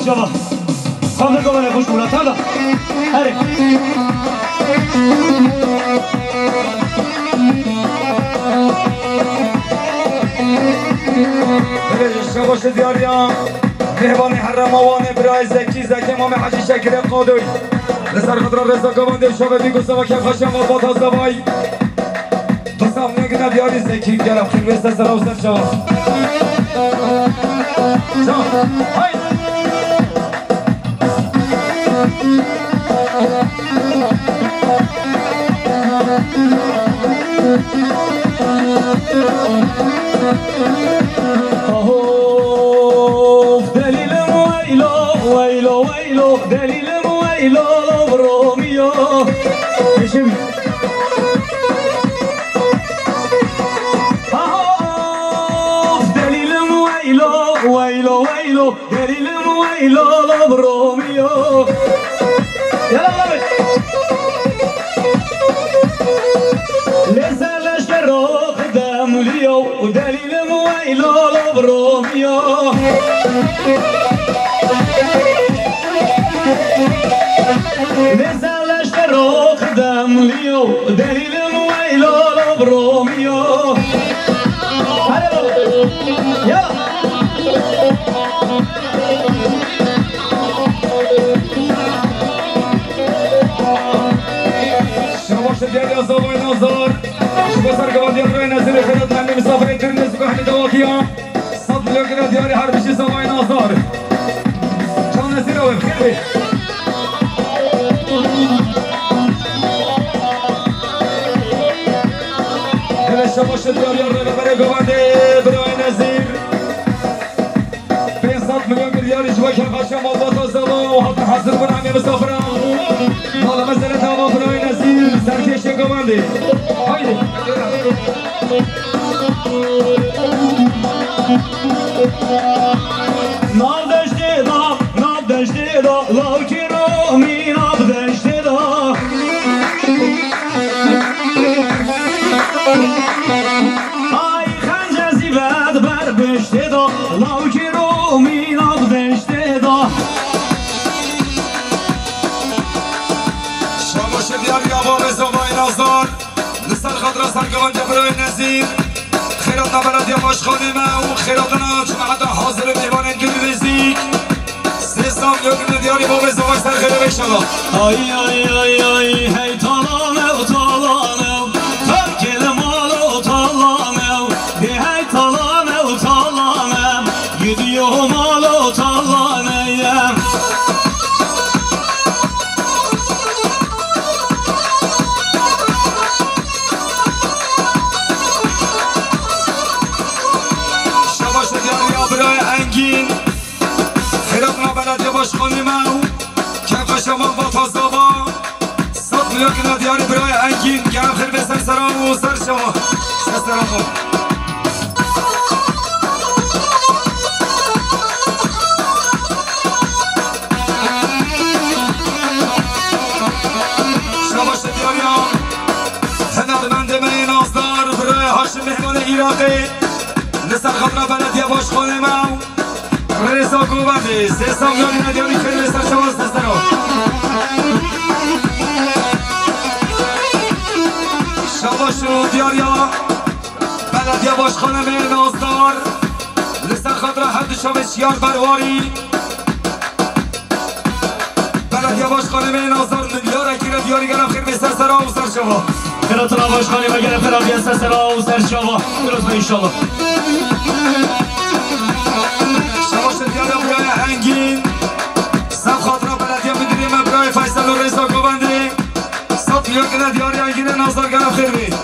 شما خانه گمانه خوش بولاد حالا هره بلجشته باش دیاریا مهبان حرم آوانه برای زکی زکی امام حجی شکر قادوی لسر خطر رزا گوانده شبه بیگو سوا که خشم و باتا زبای تو سامنه گنه دیاری زکی گرم خیل بسته سر و سر شما جان های دلیلم ویلو ویلو ویلو دلیلم ویلو برومیو بشمی دلیلم ویلو ویلو ویلو دلیلم ویلو برومیو یلا بابا لسالش رو قدام لیو دلیلم ویلو برومیو لسالش رو قدام لیو دلیلم ویلو برومیو هره بابا یلا دیاری آزاوی نازار شما سرگوادیان روی نزیر خیلات من مسافر ترنز که همه دواقیان 100 میلیون گره دیاری هر بشی زاوی نازار چون نزیر رو بخیر دلش باش دیاری رو ببره گوانده برای نزیر 500 میلیون گره دیاری شما که خشم و باتا زوا و حتی حاضر بر همه مسافران مالا مسئله دوا برای نزیر سرکش گوانده هایده ناب دشته دا لاکی رو می ناب دشته دا آی خنجزی بد بر بشته دا لاکی رو می ناب دشته دا شاباش دیاری آبا زبای نازدار لسر خاطر سرگوان جبرای نزیر خیرات نبرد یا باش خانه ما و خیراتنا چون حتی حاضر میوان انگلی رزی سیستان یادون دیاری با زبای سر خیره بشنلا آی آی آی آی هی تالانه و تالانه ترکل مال و تالانه هی تالانه و تالانه gidiyor mal o tallaneye شباش دیاری برای انگین خیراتنا بلدیه باش خانه ما کف شما با تازدابا 100 میلیون که دیاری برای انگین گرم خیر به سر سرام و سر شما سر سرام شباش دیاریان هنرمند من نازدار برای هاشم مهمان عراقی لسر خاطر بلدیه باش خانه ما رئیسا گوبنده 300 میلیون ندیاری خیلی سر شما سسترام شباشو دیاریا بلدیه باش خانه من نازدار لسر خاطر حد شب شیار برواری بلدیه باش خانه من نازدار میلیار اکیره دیاری گرم خیر به سر سرام و سر شما خیراتنا باش خانه و گره فرابیه سر سرام و سر شما درست به انشالله دیاری برای انگین سب خاطر بلدیه میدونیم برای فیصل و رزا گوبنده 100 میلیون که دیاری انگین نازدار گرم خیر بی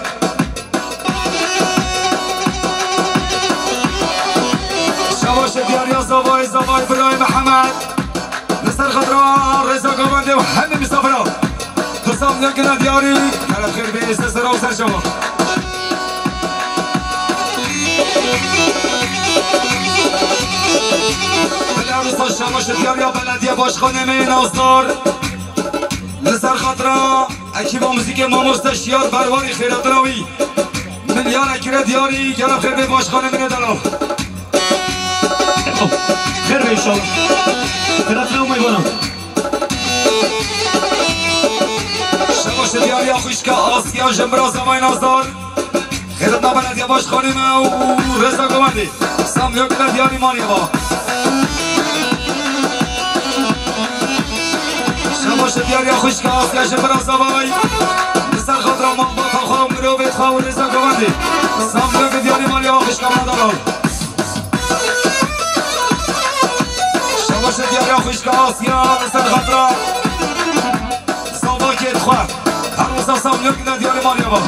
شباش دیاری زوای برای محمد لسر خاطر رزا گوبنده و همه مسافرها 200 میلیون که دیاری گرم خیر بی سر سر و سر شما عروسا شماش دیاریا بلدیه باش خانه نازدار لسر خاطرا اکی با موزیک ماموست شیار برواری خیرات راوی میلیار اکیره دیاری گرم خیر به باش خانه منه دلو خير ان شاء الله ثلاثة وما يبونم شباش دیاری خوشکا آسیا جمرا زمان آزدار خیرت نبند یا باش خانیم و رزا گمندی سامیو کنه دیاری مانی با شباش دیاری خوشکا آسیا جمرا زمان بسر خود را من با خواهم رو بیت خواهم رزا گمندی سامیو کنه دیاری مانی با خوشکا مدارم شباش دیاری خوشکا آسیا بسر خود را زمان که اتخواه هر روزا سامیو کنه دیاری مانی با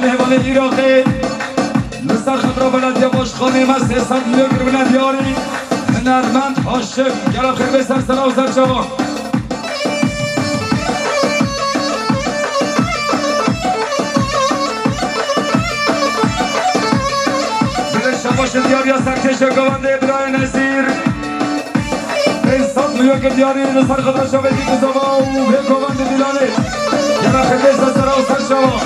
مهمان ایراقی نصر خطرا بلد یواش خانه من 300 میلیون بلد یاری هنرمند عاشق گرم خیر به سر سنا و سر جوان بله شباش دیاری سرکش گوانده ابراهیم نظیر 300 میلیون دیاری نصر خطرا شبهی گزاوا و به گوانده دیلانه گرم خیر به سر سنا و سر جوان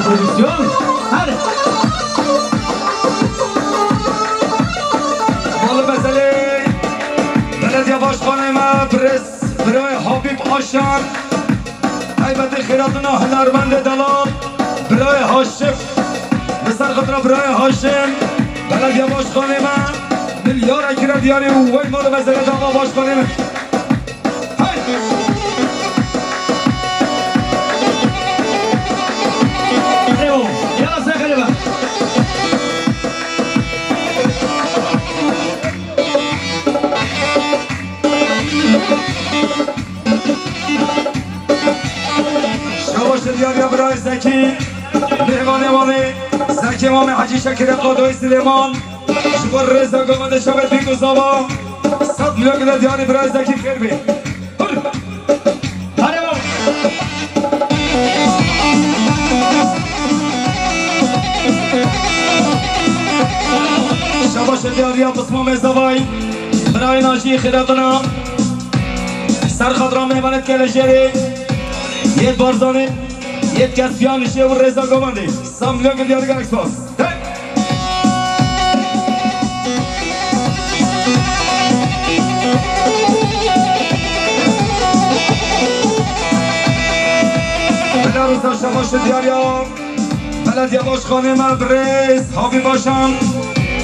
پرودوکسیون هره مال مسئله بلدیه باشخانه ما پرس برای حبیب آشان عیبت خیراتنا هنرمند دلال برای هاشم بسر خطره برای هاشم بلدیه باشخانه ما میلیار اکره دیاری وی مال مسئله داما باشخانه ما دیاری برای زکی مهمان مالی زکی امام حجی شکر قادوی سلیمان شکر رزا گمانده شبت بیگو زابا 100 میلیون دیاری برای زکی خیر بی شباش دیاری بسمام زوای برای ناجی خیراتنا سرخط را مهمانت که لجری یک بارزانه یک کسبیان شه و رزا گمانده ساملیون که دیاری گرکس باز بلا روزا شباش دیاریا بلد یواش خانه مبرز حاوی باشم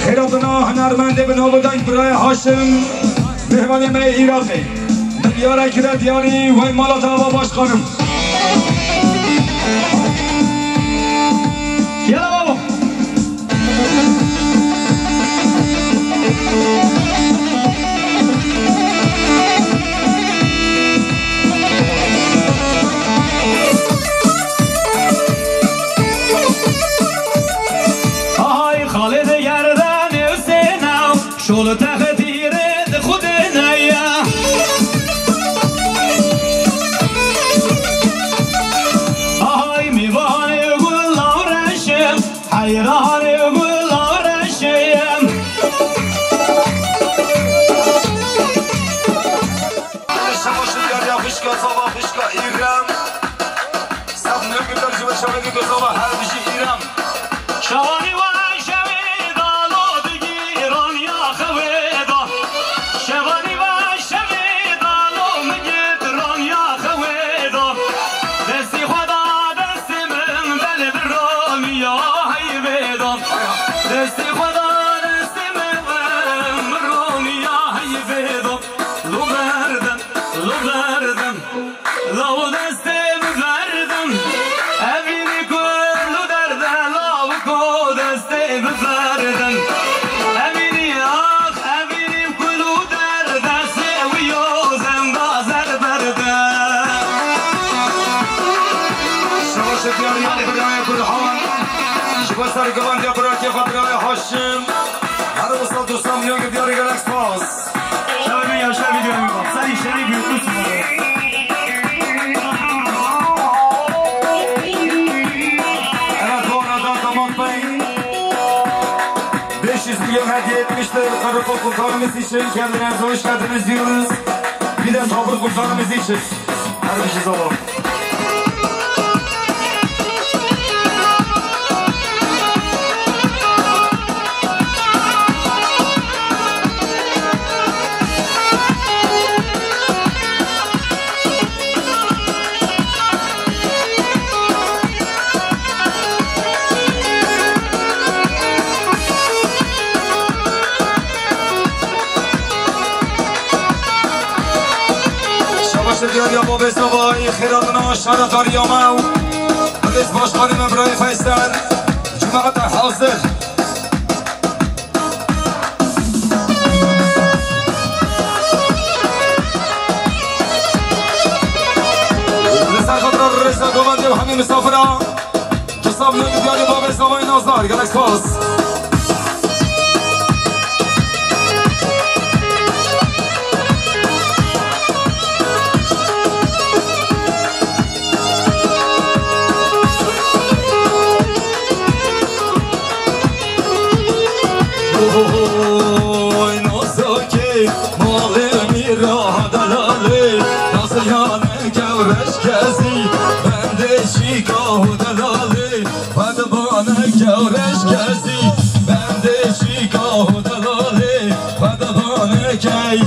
خیراتنا هنرمنده به نابودنگ برای هاشم مهمانی می ایراقی ملیاره که دیاری وی مالا تاوا باش خانم یلا بابا آهای خالد گردن حسینم شل تخدیره خود نیا بسر گوان یا برای که خاطرهای هاشم هر وسط دوستان میان که دیاری گلکس پاس شبه یا شبه دیاری میگم سری شری بیوتوس hediye etmiştir. Karakol kurtarımız için kendinize hoş geldiniz diyoruz. Bir de sabır kurtarımız için. Her bir şey zaman. دیاریا باب زوای خیراتنا شهر داریامو عزیز باش خانم برای فیصل جمعت حاضر لسر خاطر رسا گوانده و همین مسافرها تصاب نوی دیاری باب زوای نازدار گلکس پاس Oy nazaki malimi rahadalali Naziyane gevreş kezi Bende şikah dalali Fadabane gevreş kezi Bende şikah dalali Fadabane key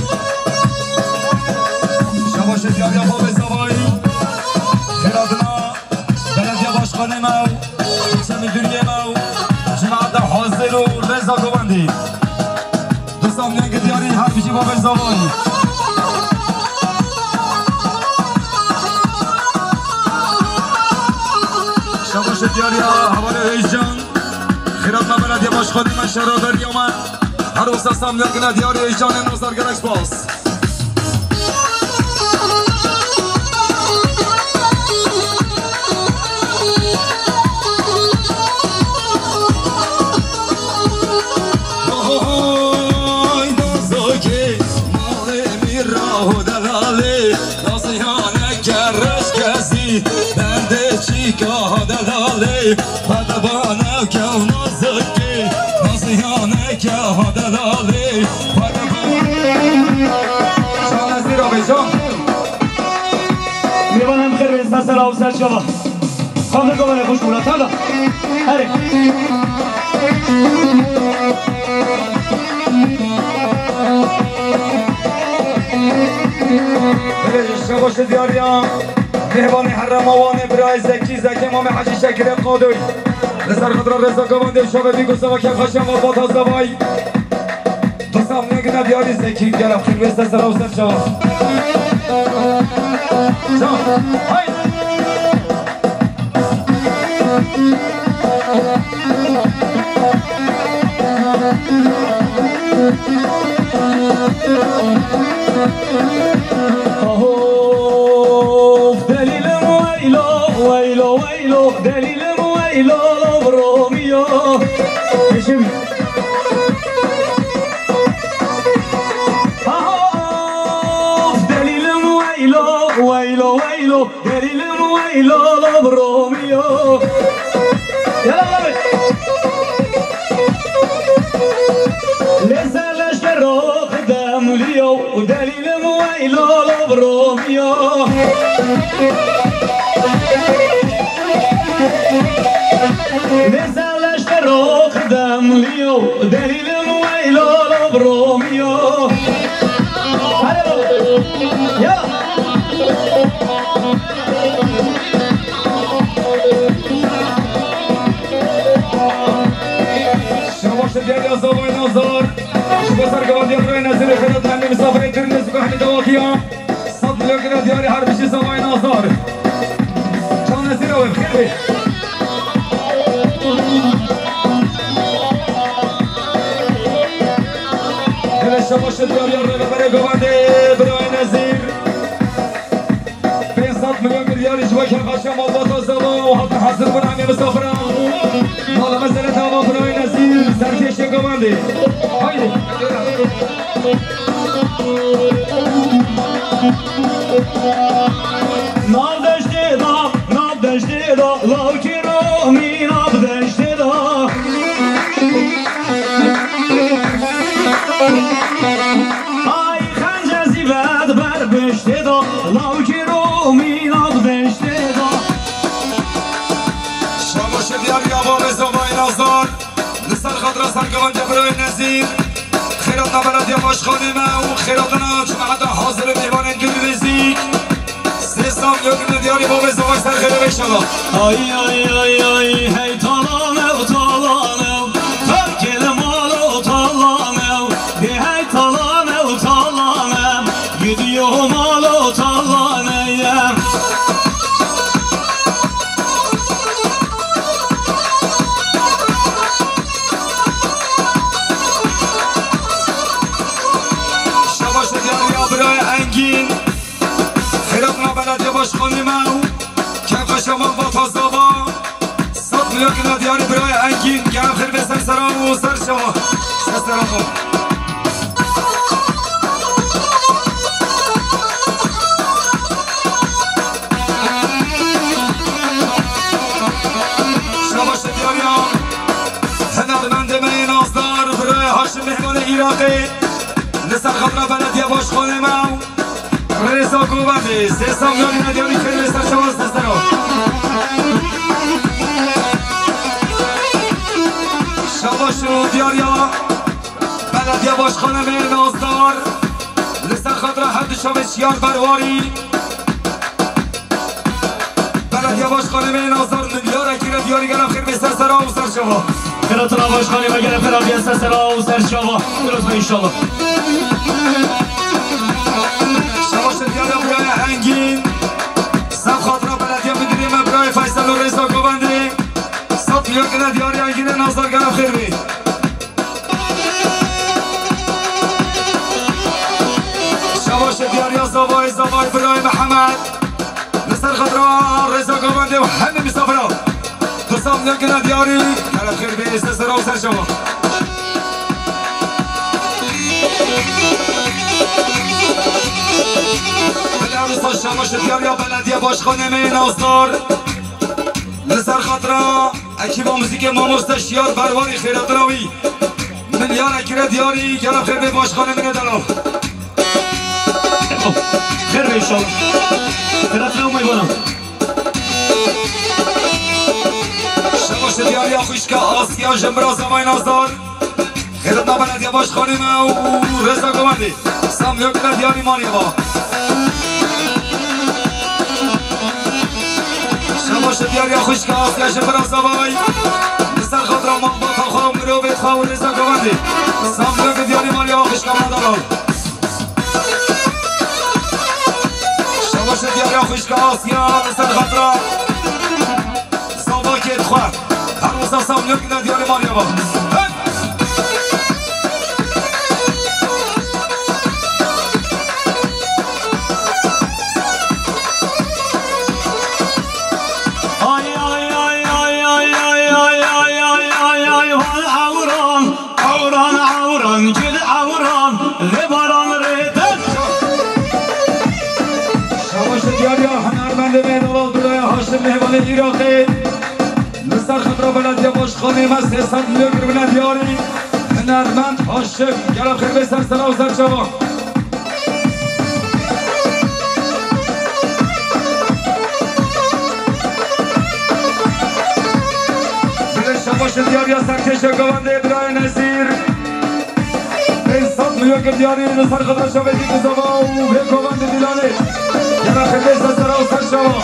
Şabaş ediyar yapma ve zavayı Hiradına belediye başkanı mev İlçe müdürüye mev Cemaate hazır ol Reza Govandi دوستان میان که دیاری هر بیشی با بزاوایی شباش دیاری ها حوال رئیس جان خیرات مبلدی باشخانی من شراداری آمد هر وسط هم میان که دیاری رئیس جان نوزدار گلکس باز Bende çikah dalali Fadabane kev nazaki Nazihane kev dalali Fadabane Şahanazir abi can میوان هم خیر بینست سر آو سر شما خانه گوانه خوش بولد حالا هره شباش دیاریم مهبان حرموان برای زکی زکی امام حجی شکر قادوی لسر خطر رزا گوانده شبه بیگو سوا که خشم و باتا زبای دوستم نگنه دیاری زکی گرم خیل بسته سر و سر شما های ويلو ويلو دليل ويلو بروميو شبي دليل ويلو ويلو ويلو دليل ويلو بروميو يلا غلط لسه لشرو قدام ليو ودليل ويلو بروميو نزلش روخ دم لیو دلیل مویلو برومیو یا شماش دیاری آزاوای نازار شما سرگوادی برای نزیل خدمت من مسافر ترنز که همین دواقیا 100 میلیون دیاری هر بیشی زاوای نازار چون نزیل رو بخیر شباش دیاری رو برای گوانده برای نزیر 300 مليون ريال جوا كرخاشم والله تزوا وحط حاصل بن عمي مسافرة مالا مسألة تمام برای نصیر سرکش گوانده هایده نادشته دا لاکی رو می نادشته دا ای خنجزی بد بر بشته دا لاکی رو می نادشته دا شاباش دیار یابا رزاوای نازدار لسر خاطر سرگوان جبرای نزیر خیرات نبرد یا باش خانمه و خیراتنا چون حتی حاضر میوان انگلی رزیک سام یادم دیاری با بزاوای سر خیلی بشلا آی هی تالانه ترکل مالو تالانه هی تالانه gidiyor malı tallaneye شباش دیاری برای انگین خیراتنا بلدیه başkanı من کفشمان با تازابا صد میلیون که دیاری برای انگین گرم خیر به سر سرام و سر شما سرام شباش دیاری هنرمند می نازدار برای هاشم مهمان عراقی لسر خطر بلدیه başkanı من رئیس حکومت سیستان یاری ندیاری خیلی بسر شما سستران شباشو دیاریا بلدیه باشخانه میر نازدار لسر خاطر حد شامش یار برواری بلدیه باشخانه میر نازدار میلیار اکیره دیاری گرم خیلی بسر سرا و سر شما خیراتنا باشخانه و گرم خیلی بسر سرا و سر شما درست به انشالله دیارم برای انگین سب خاطر بلدیه میگیریم برای فیصل و رزا گوبنده 100 میلیون که دیاری انگین نازدار گرم خیر بی شباش دیاری زوای برای محمد لسر خاطر رزا گوبنده و همه مسافرها 200 میلیون که دیاری گرم خیر بی سر و سر شما شباش دیاری بلدیه باشخانه می نازدار لسر خاطر اکی با موزیک ماموست شیار برواری خیرات راوی میلیار اکیره دیاری گرم خیر به باشخانه می ندارم خیر به انشالله خیرات راو میبانم شباش دیاری خوشکا آسیا جمبرا زمای نازدار خیرات بلدیه باشخانه می و رزا گوانده سامیو کنه دیاری مانی با شباش دیاری خوش که آسیا شبرا زبای لسر خاطر ما با خواهم رو بیت خواهم رزا گوانده سامیو که دیاری مانی با خوش که مدارم شباش دیاری خوش که آسیا لسر خاطر زبای که ادخواه هر موسا سامیو که دیاری مانی با جد عوران لباران ریتن شباش دیاری هنرمند مهنوال برای هاشم مهمان عراقی لسر خطر بلدیه باشخانه ما 300 میلیون گرم دیاری هنرمند هاشم گرم خیر به سر سنا و سر شما بله شباش دیاری سرکش گوانده برای نصیر 100 میلیون دیاری لسر خطر شبیدی گزاوا و به گوانده دیلانه گرم خیر به سر سنا و سر شما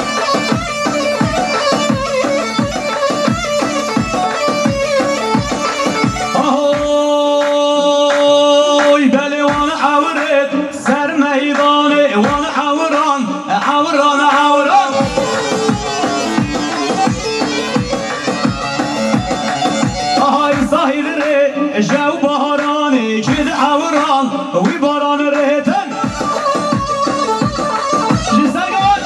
جو بهارانی جد عوران وی باران ریتن جسر گوان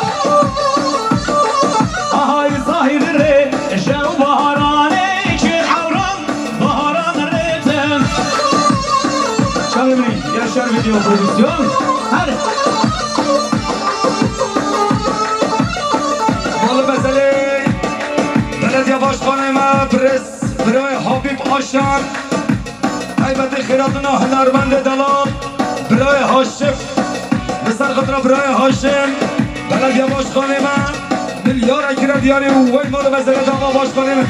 و پرودوکسیون. هره مال بزله بلدیه باشخانه ما پرس برای حبیب آشان عیبت خیراتنا هنرمند دلال برای هاشم بسر خطره برای هاشم بلدیه باشخانه ما میلیار اکره دیاری وی مال بزله داغا باشخانه ما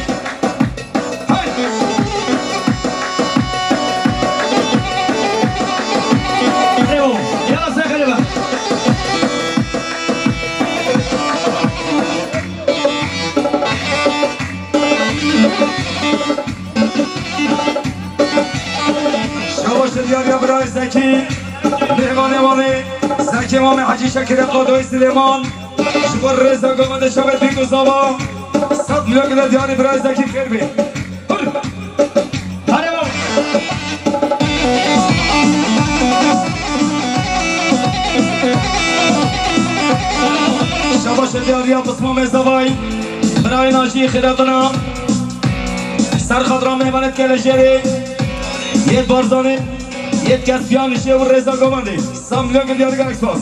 دیاریا برای زکی مهمان مالی زکی امام حاجی شکر قادوی سلیمان شکر رضا گمانده شبت بینگو زابا 100 میلیون دیاری برای زکی خیر بی هره بابا شباش دیاریا بسمام زوای برای ناجی خیراتنا سرخط را مهمانت که لجری یک بارزانه یک کسبیانشه و رضا گمانده 100 میلیون دیاری گرک سپاس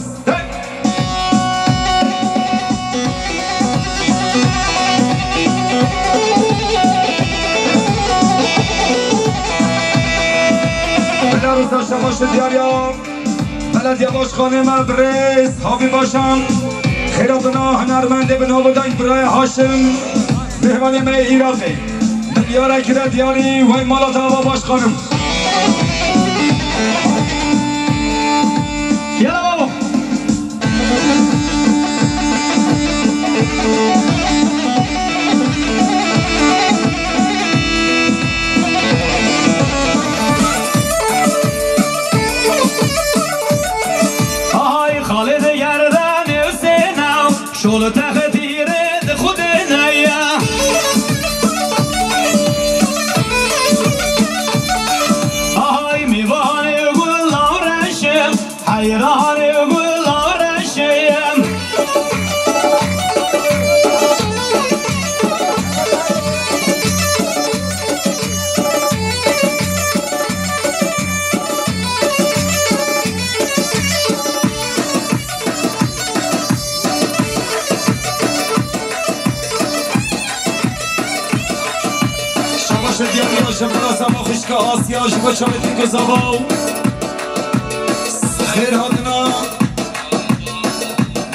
بلا روزا شباش دیاریا بلد یواش خانه مبرز حابی باشم خیراتنا هنرمنده به نابودنگ برای هاشم مهمانی می ایراقی ملیاره کرد دیاری وی مالا تاوا باش خانم یلا بابا آهای خالد گردن حسینم شل تقدیر خود نیا آهای میوان گل آرشم حیران گل آرشم شباش دیاری شبالا سما خوشک آسیا شبا شامتی گذاباو خیر هاتنا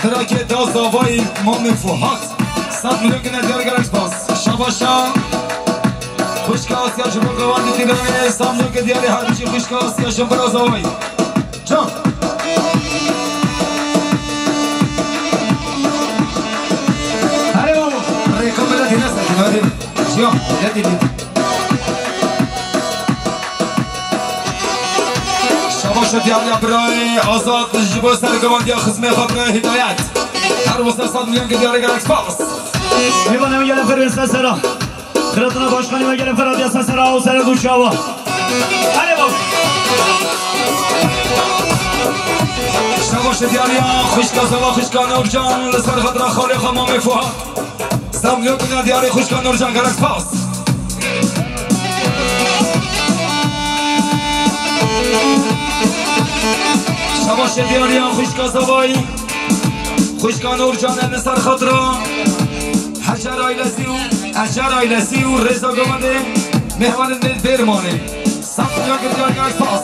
تراکه دا زاوای مام فوحات 100 میلیون که ندیار گرک باس شباشا خوشک آسیا شبا قواندی تیرانه 100 میلیون که دیاری هرمیشی خوشک آسیا شبا زاوای جان هره بابا ریکا بلدی نسل دیمادی جیان بلدی دیدی شباش دیاریا برای آزاد جبو سرگواندی خزمه خود برای هدایت هر وسط 100 میلیون که دیاری گرک باس میبانم گلم فرنس سرا خیراتنا باشخانی و گلم فرادی سرا و سر دوشاوا هره بابا شباش دیاریا خوشکا زوا خوشکا نورجان لسر خطرا خالی خمام فوها 100 میلیون که دیاری خوشکا نورجان گرک باس شباش دیاریا خوشکا زوایی خوشکا نورجان لسر خطرا حجر آیلسی و رضا گمانده مهمان برمانه 100 میلیون که دیاری گرک باس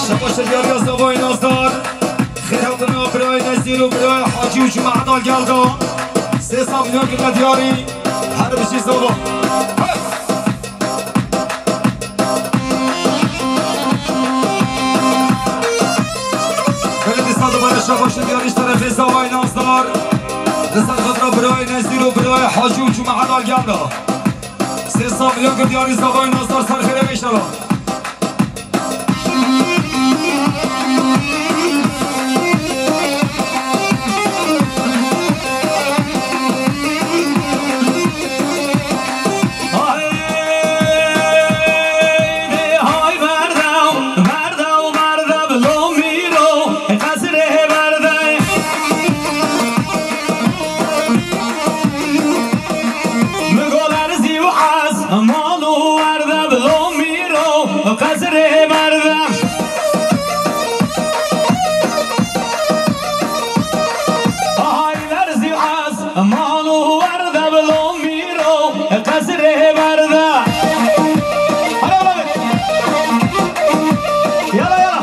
شباش دیاریا زوای نازدار خیراتنا برای نزیر و برای حاجی و جمعه دال گلدا 300 میلیون که دیاری هر بشی زوا بلدی صد برای شباش دیاریش طرف زوای نازدار لسر خطرا برای نزیر و برای حاجی و جمعه دال گلدا 300 میلیون که دیاری زوای نازدار سر خیره بیشترا مالو ورده بلو میرو قصره برده یالا یالا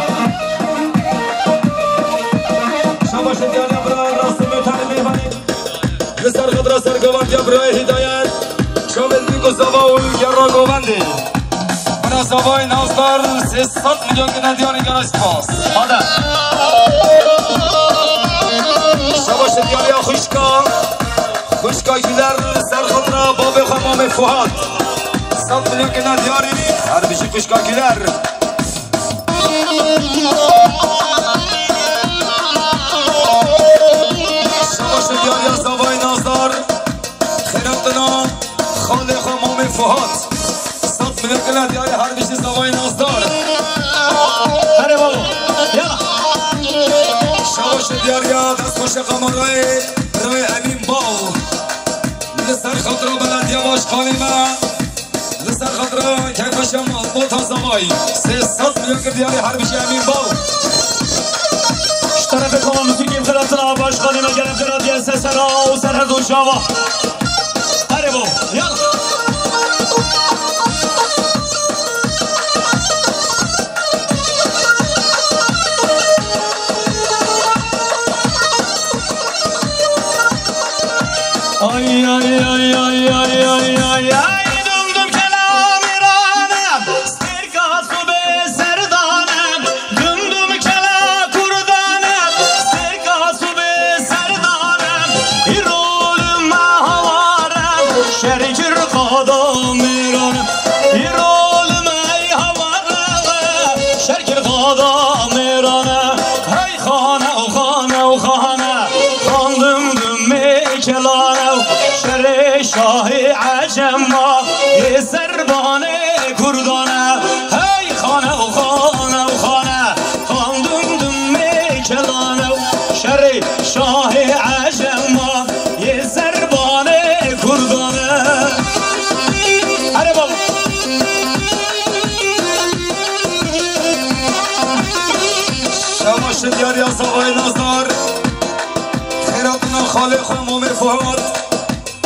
شباش دیاری برای راست میتانی میبانی لسر قدر سرگوان برای هدایت شامل بیگو زبا و گرا گوونده من زبای نازدار 300 میلیون گنه دیاری گراش پاس آده شباش دیاری خوشکا گیلر سر خدرا باب خمام فوهاد 100 میلیون گنه دیاری هر بیشی خوشکا گیلر شباش دیاری زبای نازدار خیراتنا خال خمام فوهاد 100 میلیون گنه دیاری هر بیشی زبای نازدار هره بابا یالا شباش دیاری دست خوش قمارای رای امین باو لسر خاطر بلد یواش خانیمه لسر خاطر کیفش موتا زمایی 300 میلیون دیاری هر بیشی امین باو طرف کام موسیقی خلاتنا باش خانیمه گرم خلاتی سسرا و سرهد و شاوا هره بابا یالا ay ay ay ay ay ay ay ay dumdum kelamiranım serka su be serdanım dumdum kela kurdanım serka su be serdanım irolum havarım şerikir qadamiranım irolum ey havarım şerikir qadamiranım hey xana o xana o xana xandım kelanım şer şahi acemma ye serbane kurdana hey xana o xana o xana xandım dümme kelanım şer şahi acemma ye serbane kurdana hadi baba شباش دیاری زبای نازدار خیراتنا خاله خمام فوهاد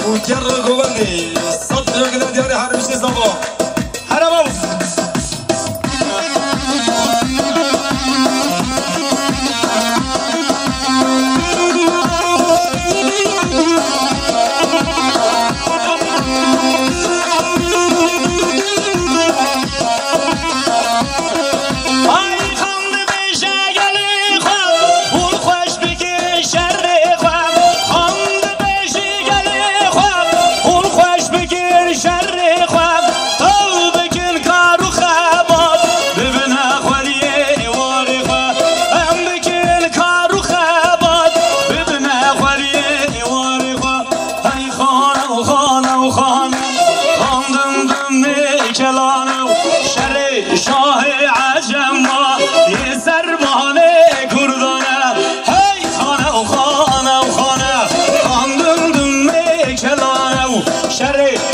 و گر گوندی 100 میلیون گنه دیاری هر بیشی زبا هره بابا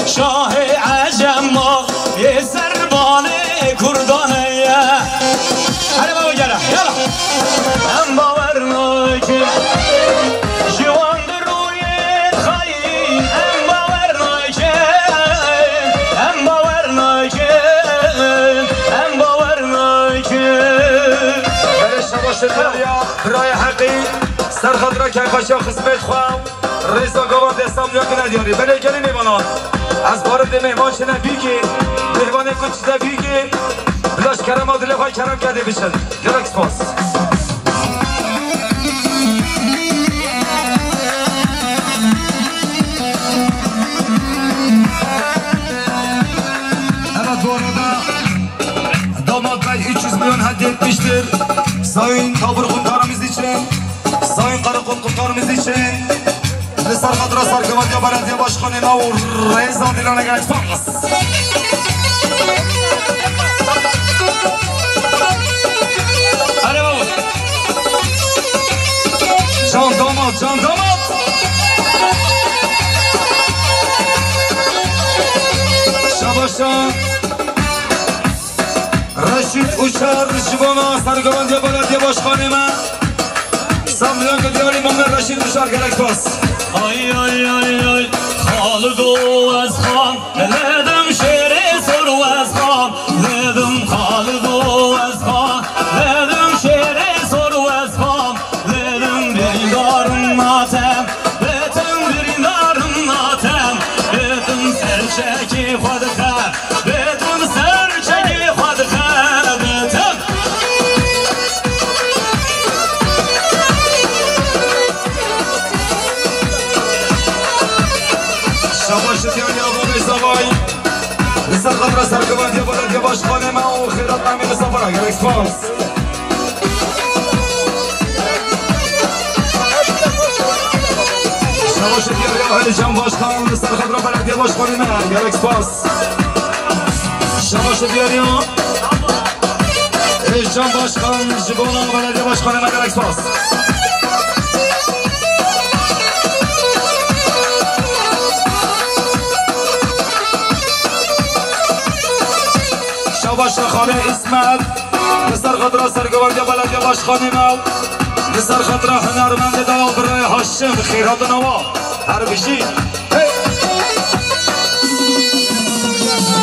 شاه عجم یه سربان کردانه هره بابا گره یالا هم باور ناکه جوان روی خواهی هم باور ناکه هم باور ناکه هم باور ناکه بله شباش دریا برای حقی سرخط را که باشا خسمت خواهم رئیسا گوان دستم لیا که ندیاری بله گلی میبانان از وارد مهمان شنه بیگی مهمان کچیده بیگی بلاش کرم آدله خواهی کرم کرده بشن گرکس پاس evet bu arada damat bey 300 milyon hediye etmiştir sayın kabur kuntarımız için sayın karakol kuntarımız için Lisar Kadra Sarkıvatya Belediye Başkanı Navur Reza Dilan'a geç pas. Hadi baba. Can damat, can damat. Şabaşa Reşit Uçar Şibona Sarkıvatya Belediye Başkanı'na Samlyan Gıdiyar İmamlar Reşit Uçar gerek pas. Ay ay ay ay دیاری آباد زوای لسر قدر سرگوان یا بلد یا باشخانه ما و خیرات نمی مسافر اگر اکسپاس شباش دیاری آهل جان باشخان لسر قدر بلد یا باشخانه ما اگر اکسپاس شباش دیاری جان باشخان جبونا بلد یا باشخانه ما اگر اکسپاس باش خاله اسمت لسر خطره سرگوان یا بلد یا باش خانه ما لسر خطره هنرمند داو برای هاشم خیرات نوا هر بشی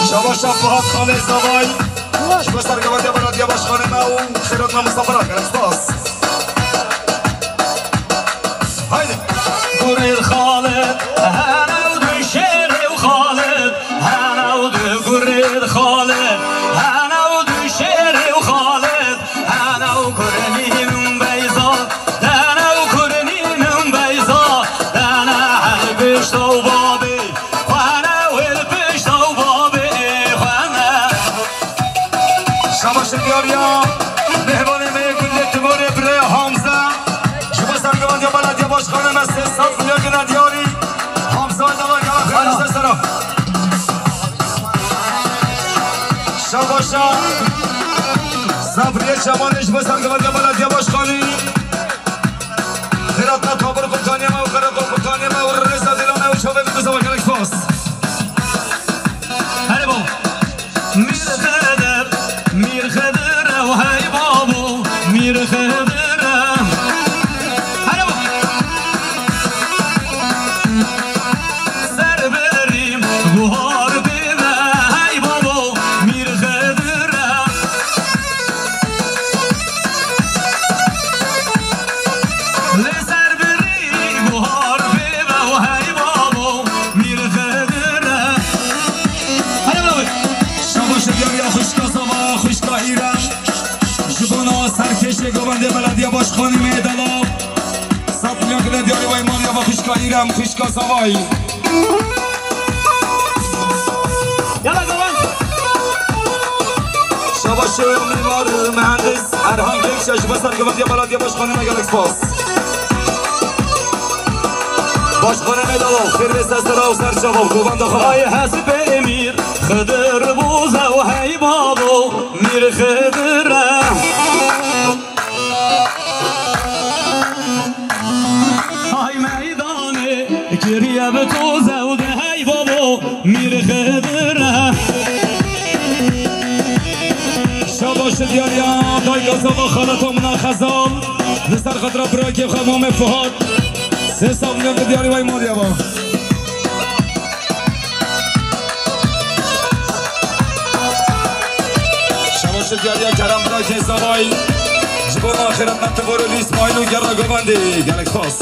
شباش فهد خاله زوای شبا سرگوان یا بلد یا باش خانه ما و خیرات نمستفرات گرکسپاس هایده گرید خالد هنو دو شیر و خالد هنو دو گرید خالد دیاریا مهمان میگوید تباره برای حامزه شما سرگوان یا بلد یا باشخانه مسته صد میلیون دیاری حامزه دوای گلا خیلی سر سرا شباشا صبریه شمانش با سرگوان یا بلد یا باشخانه خیرات نتابر قمتانی ما و خیرات قمتانی ما و رزا دیلانه و شبه بیدو زوا گلک پاس هلی با میر خدر و های بابو میر خدرم هلو سر بریم گوهار بیمه های بابو میر خدرم لسر بریم گوهار بیمه و های بابو میر خدرم هلو شباش دیاری خوشکاسا خوشکا ایران جبونا سرکش گوانده بلدیه باشخانی میدلا 100 میلیون کده دیاری وای مالیا و خوشکا ایران خوشکا سوای یلا گوان شباش میوار مهندس ارهان بکشش بسر گوانده بلدیه باشخانی مگل اکسپاس باشخانه میدلا خیر بست از را و سر جواب گوانده خواه ای حسب امیر خدر بوزه و هی بابو میر خدرم های میدانه گریه به توزه و ده هی بابو میر خدرم شباش دیاریا دای گازا و خالتو منا خزال لسر خدرا براکی خمام فهاد 300 میلیون دیاری وای مالیا با دیاریا کرم برای که زوای جبون آخرت نتبارو لیس مایلو گرا گوانده گلک پاس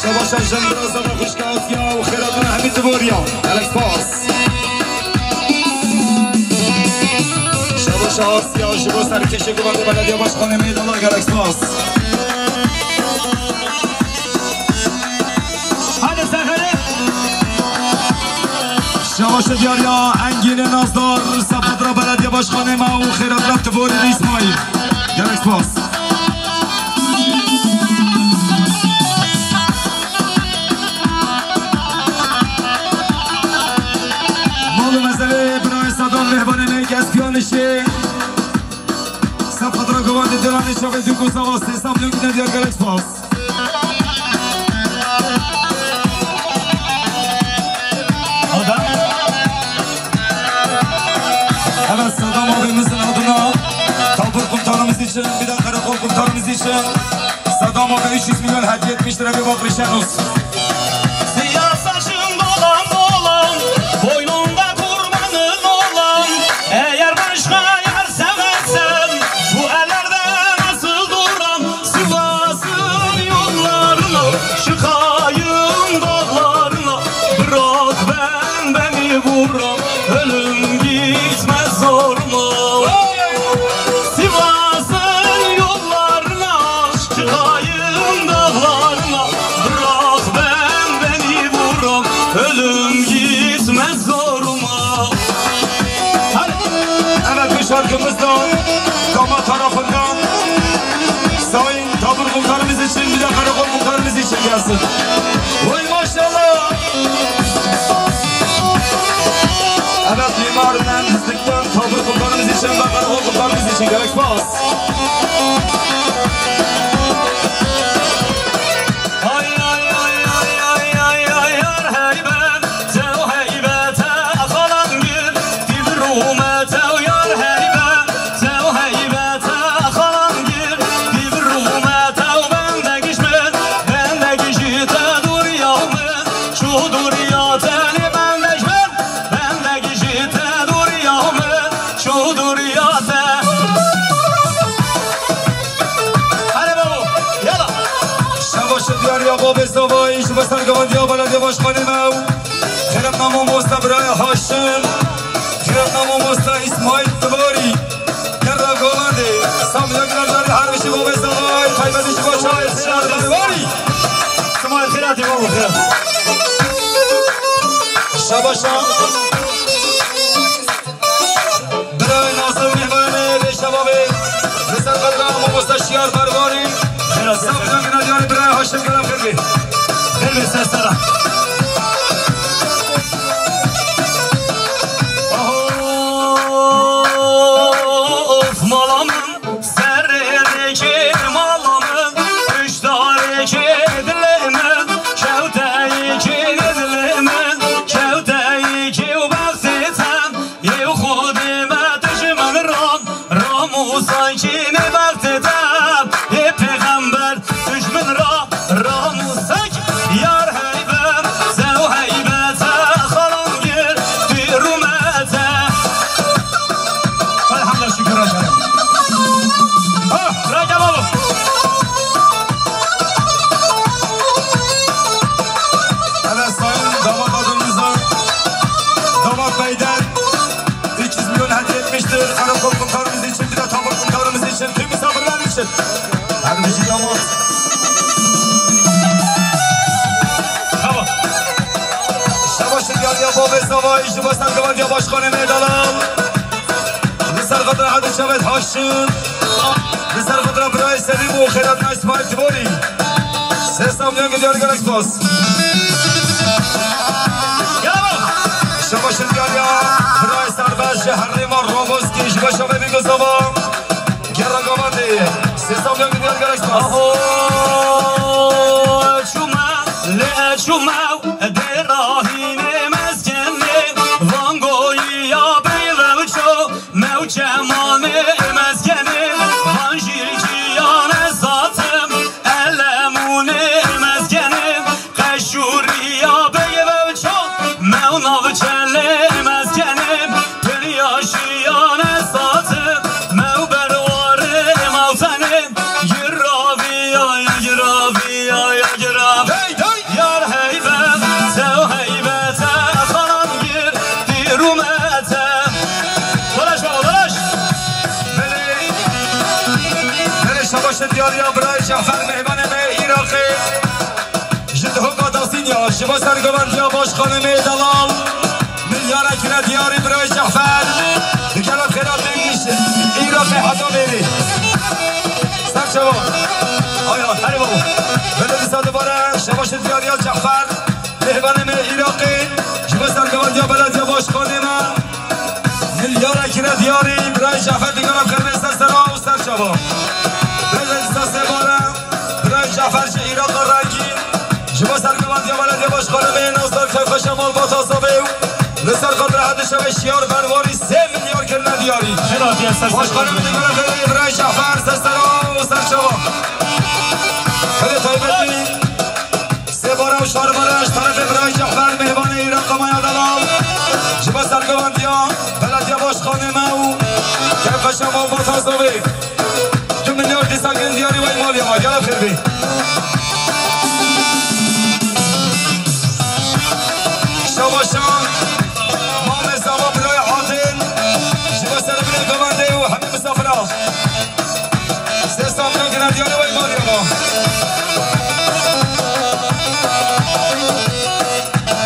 شباشا جنبرازا و خوشکاتیا و خیرات و همی تبوریا گلک پاس شباشا آسیا جبو سرکش گوانده بلدیا باشخانه میدانا گلک پاس شباش دیاریا انگین نازدار سپاد را بلدیه باشخانه ما و خیرات رفت بوری اسماعیل گلک پاس مال مزله برای صدام مهبان میک از پیانشه سپاد را گوانده دلانه شاوه دوگو سواسته ساملیون گیدن دیار گلک پاس Evet Saddam abimizin adına Tabur komutanımız için bir de karakol komutanımız için Saddam abi 300 milyon hediye etmiştir bir bakışan olsun Siyah saçın dolan dolan boynunda kurbanın olan eğer başka yer seversen bu ellerde nasıl duran Sivas'ın yollarına çıkayım dağlarına bırak beni vuran ölüm gitmez zorla Sivas'ın yollarına çıkayım şarkımızdan damat tarafından Sayın tabur muhtarımız için bir de karakol muhtarımız için gelsin. Vay maşallah. Evet mimarından hızlıktan tabur muhtarımız için ve karakol muhtarımız için gerek bas. بزدوای شو بسر گوندی و بلدی باش خانمو خیرم نامو مستا برای هاشم خیرم نامو مستا اسماعیل دباری گرد گوندی سامیان گرداری هر بشی و بزدوای خیبتی شو باشای سیار دباری اسماعیل خیراتی بابو خیرم شباشم برای ناصر میبانه به شبابه بسر قدر نامو مستا شیار برواری سامیان گرداری برای هاشم گرم خیلی خیلی سرسرم of malamın serreki malamın üç tariki dilimin kevteyki dilimin kevteyki baktitem yev khudime düşmen ramu sankini baktitem ye peygamber düşmen ramu sank yar heybem sev heybete halam gir dirumete elhamdülillah şükür açarım bırak ya babu evet sayın damat adımıza damat beyden 300 milyon hediye etmiştir karakol kumkarımız için bir de tabur kumkarımız için tüm misafirler için her bir şey damat یا باب سوای شو بسر گوند یا باشخانه میدالم بسر قدر حد شود هاشون بسر قدر برای سلیم و خیرات نشمار تبوری سه سامیان گدیار گرک باس شو باشن گریا برای سرباز شهر ما روبوز کش باشو ببینگو زوا گرا گوندی سه سامیان گدیار گرک باس چوما لچوما دراهیم Cemane mezgeni Vanjirciyane zatım Elemune mezgeni Keşuriya beyve çok Mevnav çelle mezgeni Peryaşiyane zatım Mevbervarı mavzenim Yiraviya ya yiraviya ya yiraviya Yar heybem sev heybete Kanan gir dirumete شباش دیاریا برای جعفر مهمان عراقی جده قادسینیا شبا سرگوندیا باش خانم دلال میلیارد کنه دیاری برای جعفر دکلات خیرات میشه عراقی حدا میری سر شبا آیا هری بابو بده بیساده باره شباش دیاریا جعفر مهمان عراقی شبا سرگوندیا بلدیا باش خانم میلیارد کنه دیاری برای جعفر دکلات خیرات سرسرا و سر شبا جعفر ایراق رنگی شما سرگوند یا بلد یا باش خانمه ناصر که خوشمال با تازابه لسر قدر حد شب شیار برواری 3 میلیارد کرنه دیاری باش خانمه دیگرم خیلی برای جعفر سرسرا و سر شما خیلی طایبتی 3 باره و 4 بارش طرف برای جعفر مهبان ایراق مایا دلال شما سرگوند یا بلد یا باش خانمه و که خوشمال با تازابه 2 میلیارد ساکن دیاری وی مالی ما گلب خیلی شباشان مام زبا برای عادل شبا سر برای گوانده و همه مسافرها 3 سامیان که ندیانه وی مالی ما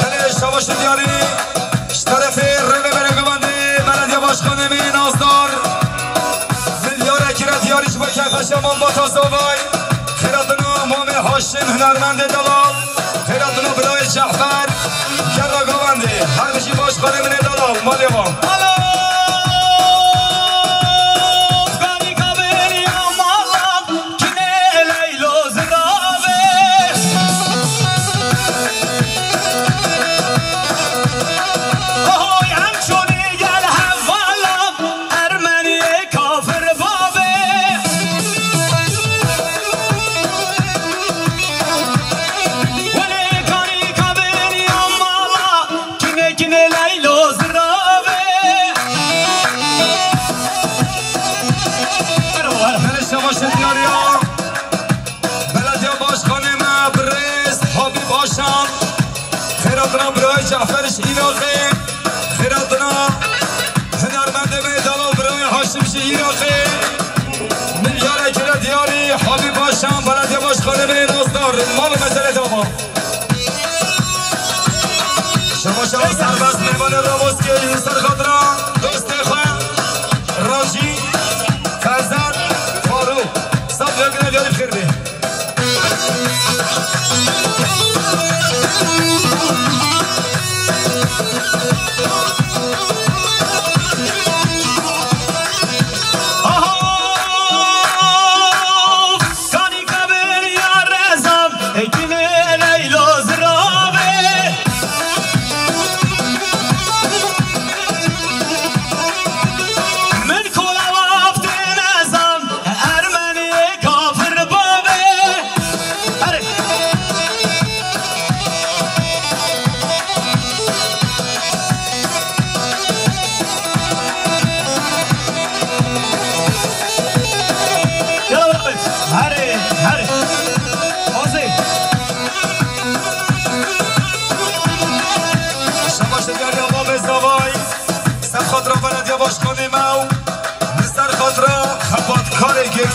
بله شباشان دیاری طرف روی برای گوانده بلد یا باش خانمه نازدار شما با تازوبای خیراتنا مام هاشم هنرمند دلال خیراتنا برای جعفر کراگاونده هر بشی باش خانه من دلال مالیوان خیراتنا برای جعفرش ایراقی خیراتنا هنرمند میدالال برای هاشمش ایراقی میلیاره کره دیاری حبیب باشم بلدیه باش خانه به دوستدار مال مسئله دوما شما سربست میوان روزکی سرخاطرا دوست خواه راجی فرزند فاروق سب یاگنه دیاری بخیر بی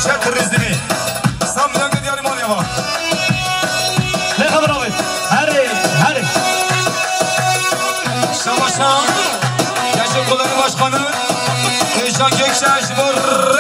چک رزمی سام یانگ دیاری مانیوا نه خبر آمد هره شما شام کشم قدر باشخانه ایشان یک شش بر